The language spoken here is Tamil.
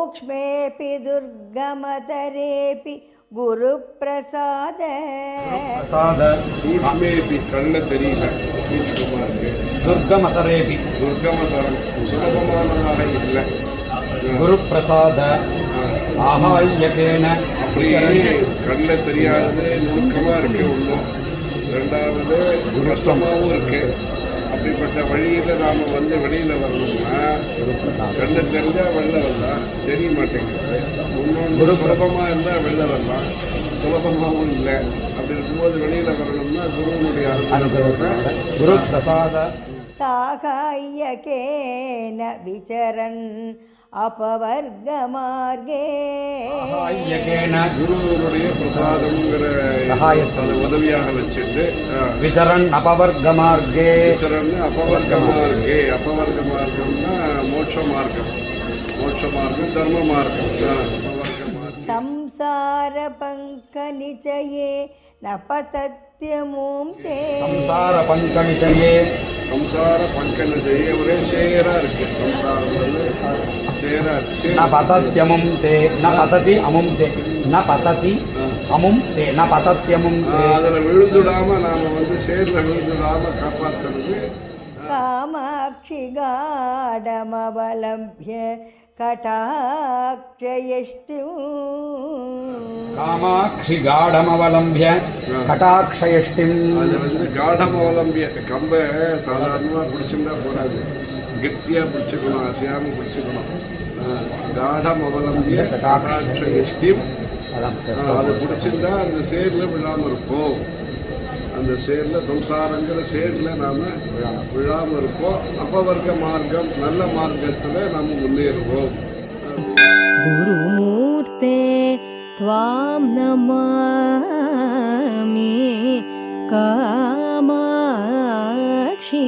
सूक्ष्मेऽपि दुर्गमतरेऽपि गुरुप्रसाद सूक्ष्मेऽपि कण्ण தெரியல சூக்ஷ்மமா இருக்கு दुर्गमतरेऽपि துர்கமதரம் சுலபமானதாக இல்லை गुरुप्रसाद साहाय्यकेन அப்படியே கண்ணில் தெரியாதது நுணுக்கமா இருக்கு ஒன்றும் ரெண்டாவது கஷ்டமாகவும் இருக்கு அப்படிப்பட்ட வழியில நாம வந்து வெளியில வரணும்னா கண்ணு தெரிஞ்சா வெளில வரலாம் தெரிய மாட்டேங்குது இன்னொன்று சுலபமா இருந்தா வெளில வரலாம் சுலபமாகவும் இல்லை அப்படி இருக்கும்போது வெளியில வரணும்னா குருவனுடைய அனுகிரகத்தை गुरुप्रसाद साहाय्यकेन विचरन् अपवर्गमार्गे साहाय्यकेन குருவனுடைய பிரசாதம்ங்கிற சகாயத்தை அதை உதவியாக வச்சுட்டு विचरन् अपवर्गमार्गे விசரன்னு அபவர்க்க மார்க்கம் அபவர்க்க மார்க்கம்னா மோட்ச மார்க்கம் மோட்ச மார்க்கம் தர்ம மார்க்கம் அபவர்க்க மார்க்கம் संसारपङ्कनिचये न पतत्यमुं ते संसारपङ्कनिचये சம்சார பங்கன ஜெய ஒரே சேரா இருக்கு சம்சாரம் வந்து சேரா न पतत्यमुं ते न पतति अमुं ते न पतति अमुं ते न पतत्यमुं ते அதில் விழுந்துடாம நாம வந்து சேர்ல விழுந்துடாம காப்பாற்றுறது कामाक्षि गाढमवलम्ब्य कटाक्षयष्टुं कामाक्षि गाढमवलम्ब्य कटाक्षयष्टिम् அது வந்து காடம் அவலம்பிய கம்பை சாதாரணமாக பிடிச்சிருந்தா போடாது கெட்டியாக பிடிச்சிக்கணும் அசையாமல் பிடிச்சிக்கணும் காடம் அவலம்பிய கடாட்ச எஷ்டிம் அது பிடிச்சிருந்தா அந்த சேர்ல விழாமல் இருப்போம் அந்த சேர்ல சம்சாரங்கிற சேர்ல நாம விழாமல் இருப்போம் அபவர்க்க மார்க்கம் நல்ல மார்க்கத்தில் நாம முன்னேறுவோம் गुरुमूर्ते त्वां नमामि कामाक्षी